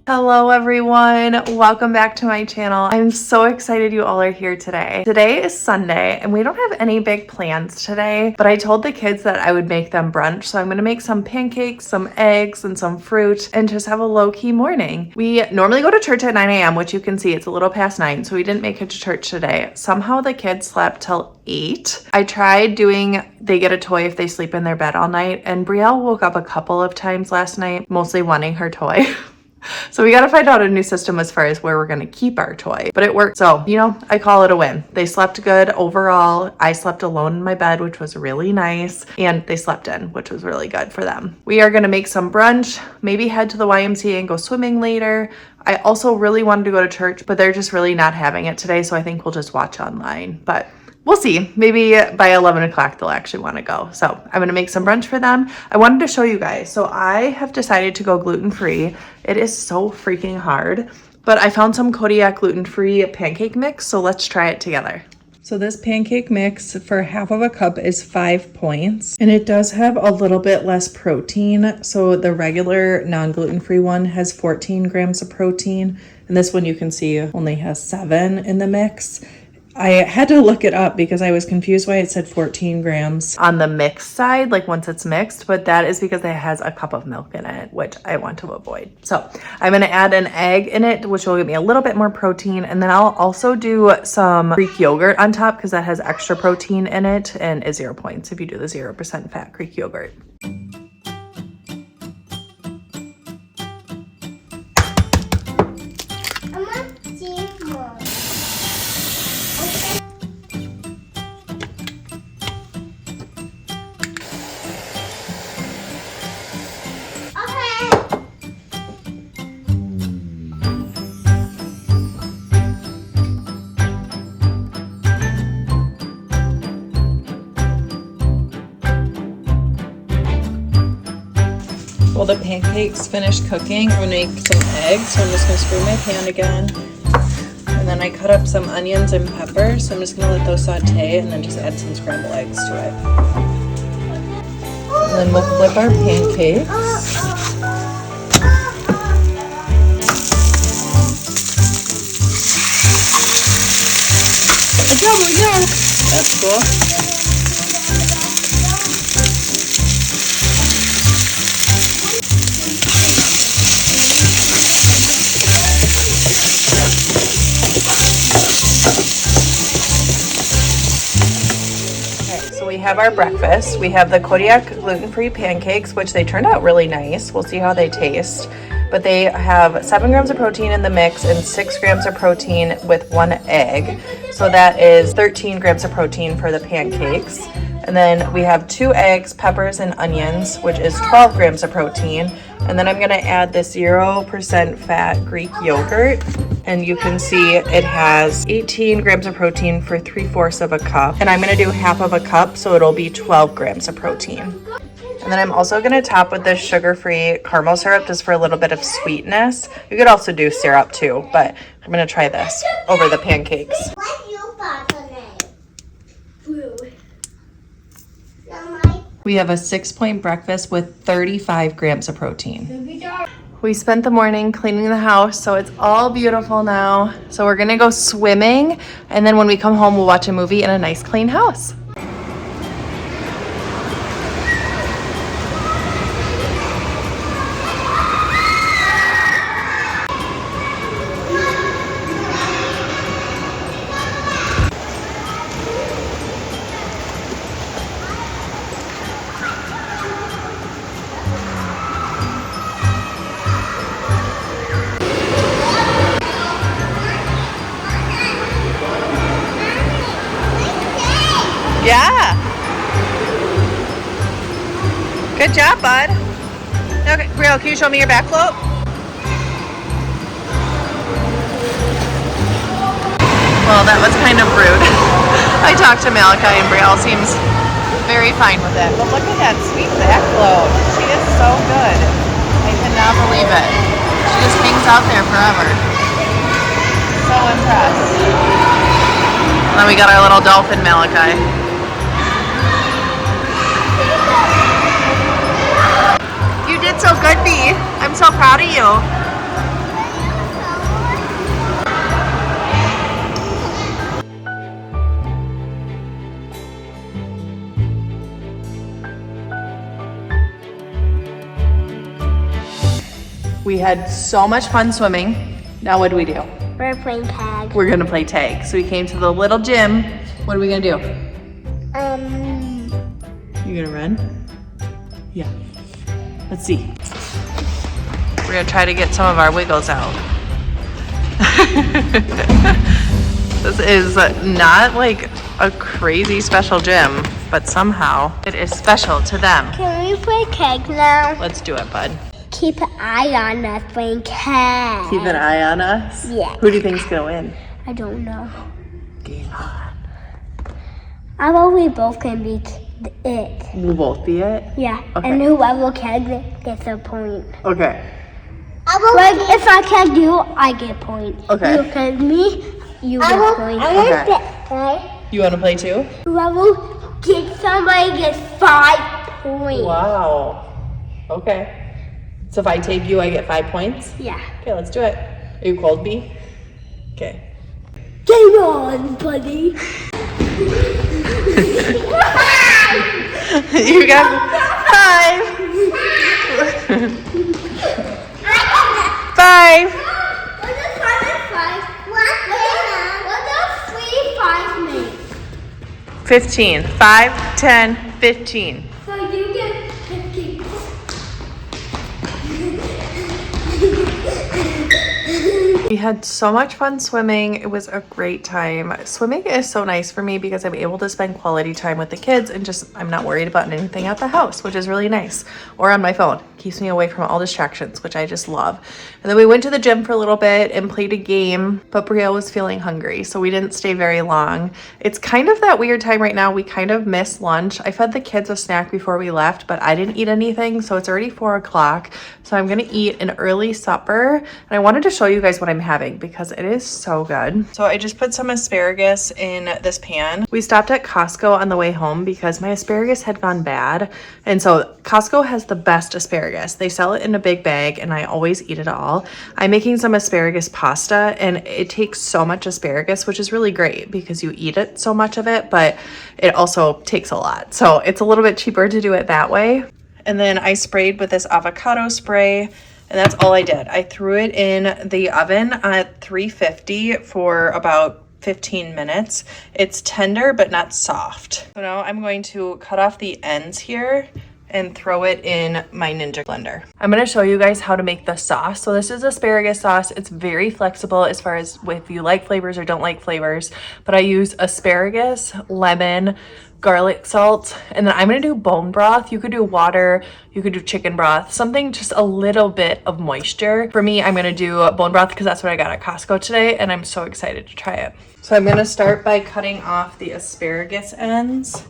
Hello everyone, welcome back to my channel. I'm so excited you all are here today. Today is Sunday and we don't have any big plans today, but I told the kids that I would make them brunch. So I'm gonna make some pancakes, some eggs, and some fruit and just have a low-key morning. We normally go to church at 9 a.m., which you can see it's a little past 9, so we didn't make it to church today. Somehow the kids slept till 8. I tried doing they get a toy if they sleep in their bed all night, and Brielle woke up a couple of times last night, mostly wanting her toy. So we got to find out a new system as far as where we're going to keep our toy, but it worked. So, I call it a win. They slept good overall. I slept alone in my bed, which was really nice. And they slept in, which was really good for them. We are going to make some brunch, maybe head to the YMCA and go swimming later. I also really wanted to go to church, but they're just really not having it today. So I think we'll just watch online, but we'll see. Maybe by 11 o'clock, they'll actually want to go. So I'm going to make some brunch for them. I wanted to show you guys. So I have decided to go gluten-free. It is so freaking hard, but I found some Kodiak gluten-free pancake mix. So let's try it together. So this pancake mix for half of a cup is 5 points, and it does have a little bit less protein. So the regular non-gluten-free one has 14 grams of protein, and this one you can see only has 7 in the mix. I had to look it up because I was confused why it said 14 grams on the mixed side, like once it's mixed, but that is because it has a cup of milk in it, which I want to avoid. So I'm going to add an egg in it, which will give me a little bit more protein. And then I'll also do some Greek yogurt on top because that has extra protein in it and is 0 points if you do the 0% fat Greek yogurt. Well, the pancakes finished cooking. I'm gonna make some eggs, so I'm just gonna screw my pan again. And then I cut up some onions and peppers, so I'm just gonna let those saute and then just add some scrambled eggs to it. And then we'll flip our pancakes. Good job, yeah. That's cool. We have our breakfast. We have the Kodiak gluten-free pancakes, which they turned out really nice. We'll see how they taste. But they have 7 grams of protein in the mix and 6 grams of protein with 1 egg. So that is 13 grams of protein for the pancakes. And then we have 2 eggs, peppers, and onions, which is 12 grams of protein. And then I'm going to add this 0% fat Greek yogurt. And you can see it has 18 grams of protein for 3/4 of a cup. And I'm going to do half of a cup, so it'll be 12 grams of protein. And then I'm also going to top with this sugar-free caramel syrup just for a little bit of sweetness. You could also do syrup too, but I'm going to try this over the pancakes. We have a 6-point breakfast with 35 grams of protein. We spent the morning cleaning the house, so it's all beautiful now. So we're gonna go swimming, and then when we come home, we'll watch a movie in a nice clean house. Yeah. Good job, bud. Okay, Brielle, can you show me your back float? Well, that was kind of rude. I talked to Malachi and Brielle seems very fine with it. But look at that sweet back float. She is so good. I cannot believe it. She just hangs out there forever. So impressed. And then we got our little dolphin Malachi. You did so good, Bee. I'm so proud of you. We had so much fun swimming. Now what do? We're playing tag. We're gonna play tag. So we came to the little gym. What are we gonna do? You gonna run? Yeah. Let's see. We're gonna try to get some of our wiggles out. This is not like a crazy special gym, but somehow it is special to them. Can we play tag now? Let's do it, bud. Keep an eye on us playing tag. Keep an eye on us? Yeah. Who do you think's gonna win? I don't know. Game on. I thought we both can beat it. We'll both be it? Yeah. Okay. And whoever can gets a point. Okay. Like if I can do, I get point. Okay. You can me, you get point. Okay. You wanna play too? Whoever gets somebody gets 5 points. Wow. Okay. So if I take you, I get 5 points? Yeah. Okay, let's do it. Are you cold, B? Okay. Game on, buddy. You got 5. 5. What does 5 and 5? What does 3 5 mean? 15. 5, 10, 15. So you get 15. We had so much fun swimming. It was a great time. Swimming is so nice for me because I'm able to spend quality time with the kids and just I'm not worried about anything at the house, which is really nice. Or on my phone. Keeps me away from all distractions, which I just love. And then we went to the gym for a little bit and played a game, but Brielle was feeling hungry, so we didn't stay very long. It's kind of that weird time right now. We kind of missed lunch. I fed the kids a snack before we left, but I didn't eat anything, so it's already 4 o'clock. So I'm gonna eat an early supper, and I wanted to show you guys what I'm having because it is so good. So I just put some asparagus in this pan. We stopped at Costco on the way home because my asparagus had gone bad, and so Costco has the best asparagus. They sell it in a big bag and I always eat it all. I'm making some asparagus pasta and it takes so much asparagus, which is really great because you eat it so much of it, but it also takes a lot. So it's a little bit cheaper to do it that way. And then I sprayed with this avocado spray and that's all I did. I threw it in the oven at 350 for about 15 minutes. It's tender but not soft. So now I'm going to cut off the ends here and throw it in my Ninja blender. I'm gonna show you guys how to make the sauce. So this is asparagus sauce. It's very flexible as far as if you like flavors or don't like flavors, but I use asparagus, lemon, garlic salt, and then I'm gonna do bone broth. You could do water, you could do chicken broth, something just a little bit of moisture. For me, I'm gonna do bone broth because that's what I got at Costco today, and I'm so excited to try it. So I'm gonna start by cutting off the asparagus ends.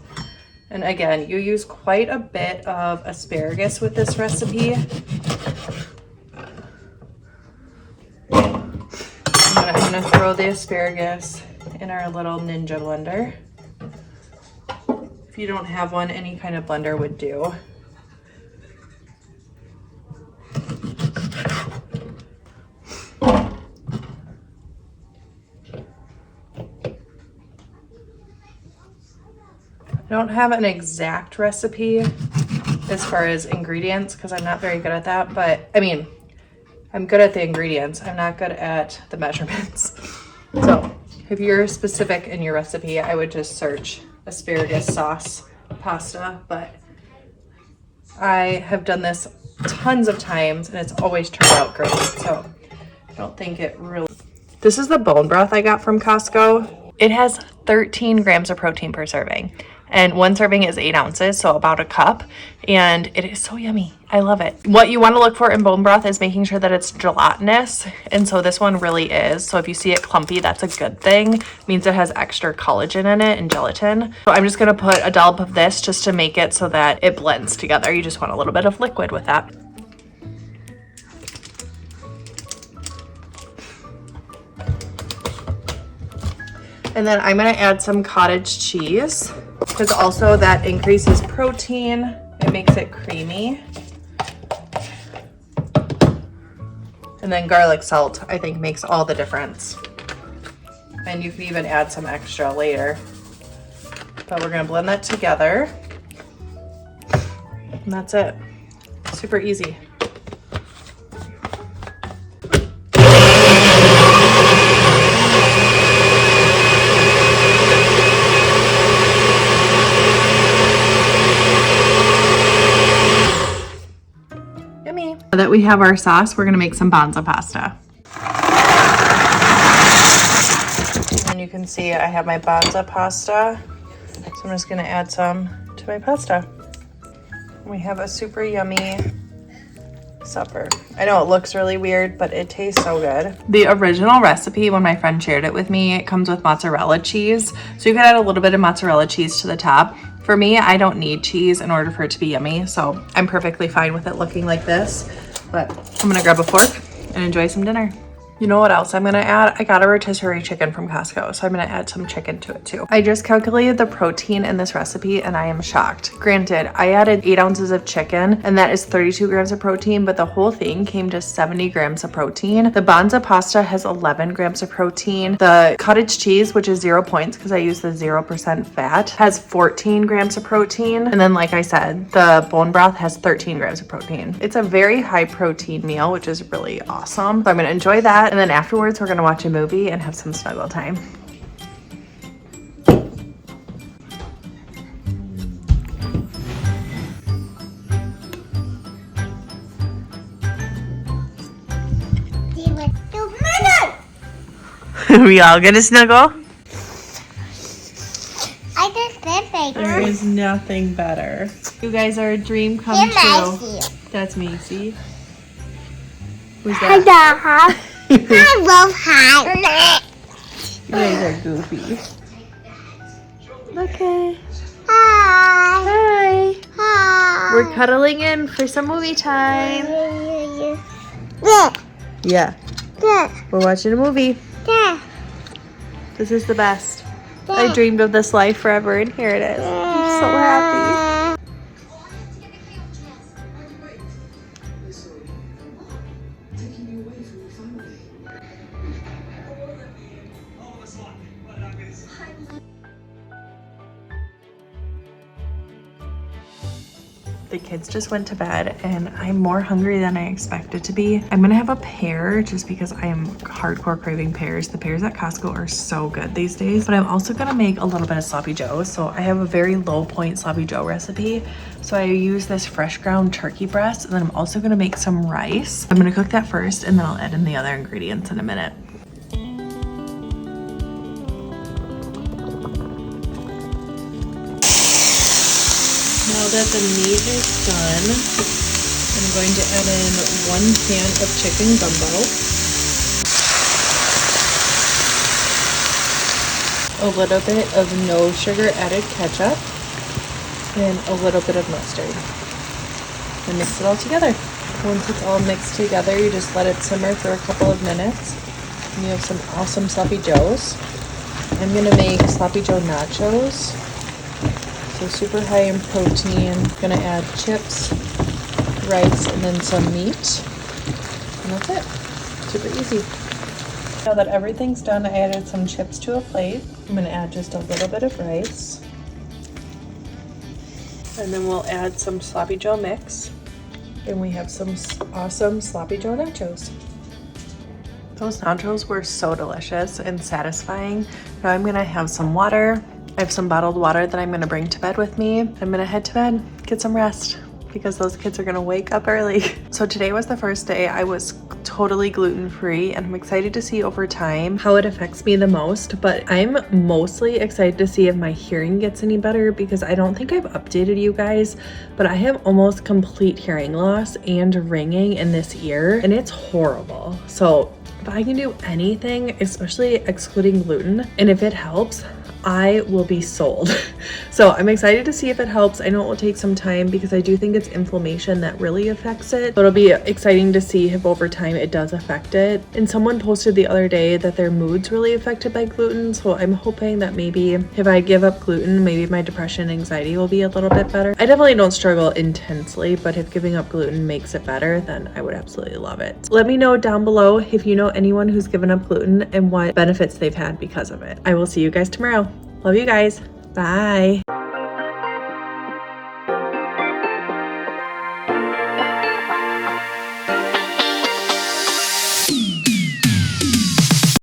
And again, you use quite a bit of asparagus with this recipe. I'm gonna throw the asparagus in our little Ninja blender. If you don't have one, any kind of blender would do. I don't have an exact recipe as far as ingredients because I'm not very good at that, but I mean, I'm good at the ingredients. I'm not good at the measurements. So if you're specific in your recipe, I would just search asparagus sauce pasta, but I have done this tons of times and it's always turned out great. So I don't think it really... This is the bone broth I got from Costco. It has 13 grams of protein per serving. And one serving is 8 ounces, so about a cup. And it is so yummy. I love it. What you want to look for in bone broth is making sure that it's gelatinous. And so this one really is. So if you see it clumpy, that's a good thing. It means it has extra collagen in it and gelatin. So I'm just going to put a dollop of this just to make it so that it blends together. You just want a little bit of liquid with that. And then I'm going to add some cottage cheese because also that increases protein. It makes it creamy. And then garlic salt, I think, makes all the difference. And you can even add some extra later. But we're going to blend that together. And that's it. Super easy. that we have our sauce, we're gonna make some banza pasta. And you can see I have my banza pasta. So I'm just gonna add some to my pasta. We have a super yummy supper. I know it looks really weird, but it tastes so good. The original recipe, when my friend shared it with me, it comes with mozzarella cheese. So you can add a little bit of mozzarella cheese to the top. For me, I don't need cheese in order for it to be yummy, so I'm perfectly fine with it looking like this. But I'm gonna grab a fork and enjoy some dinner. You know what else I'm gonna add? I got a rotisserie chicken from Costco, so I'm gonna add some chicken to it too. I just calculated the protein in this recipe and I am shocked. Granted, I added 8 ounces of chicken and that is 32 grams of protein, but the whole thing came to 70 grams of protein. The banza pasta has 11 grams of protein. The cottage cheese, which is 0 points because I use the 0% fat, has 14 grams of protein. And then like I said, the bone broth has 13 grams of protein. It's a very high protein meal, which is really awesome. So I'm gonna enjoy that. And then afterwards, we're gonna watch a movie and have some snuggle time. We all gonna snuggle? I just did bacon. There is nothing better. You guys are a dream come true. That's Macy. Who's that? I love hot. You guys are goofy. Okay. Hi. Hi. Hi. We're cuddling in for some movie time. Yeah. We're watching a movie. This is the best. I dreamed of this life forever and here it is. I'm so happy. The kids just went to bed and I'm more hungry than I expected to be. I'm gonna have a pear just because I am hardcore craving pears. The pears at Costco are so good these days, but I'm also gonna make a little bit of sloppy joe. So I have a very low point sloppy joe recipe. So I use this fresh ground turkey breast and then I'm also gonna make some rice. I'm gonna cook that first and then I'll add in the other ingredients in a minute. Now that the meat is done, I'm going to add in 1 can of chicken gumbo, a little bit of no sugar added ketchup, and a little bit of mustard. And mix it all together. Once it's all mixed together, you just let it simmer for a couple of minutes. And you have some awesome sloppy joes. I'm gonna make sloppy joe nachos. So super high in protein. Gonna add chips, rice, and then some meat. And that's it. Super easy. Now that everything's done, I added some chips to a plate. I'm gonna add just a little bit of rice. And then we'll add some sloppy joe mix. And we have some awesome sloppy joe nachos. Those nachos were so delicious and satisfying. Now I'm gonna have some water. I have some bottled water that I'm gonna bring to bed with me. I'm gonna head to bed, get some rest, because those kids are gonna wake up early. So today was the first day I was totally gluten-free, and I'm excited to see over time how it affects me the most, but I'm mostly excited to see if my hearing gets any better, because I don't think I've updated you guys, but I have almost complete hearing loss and ringing in this ear, and it's horrible. So if I can do anything, especially excluding gluten, and if it helps, I will be sold. So I'm excited to see if it helps. I know it will take some time because I do think it's inflammation that really affects it. So it'll be exciting to see if over time it does affect it. And someone posted the other day that their mood's really affected by gluten. So I'm hoping that maybe if I give up gluten, maybe my depression and anxiety will be a little bit better. I definitely don't struggle intensely, but if giving up gluten makes it better, then I would absolutely love it. Let me know down below if you know anyone who's given up gluten and what benefits they've had because of it. I will see you guys tomorrow. Love you guys. Bye.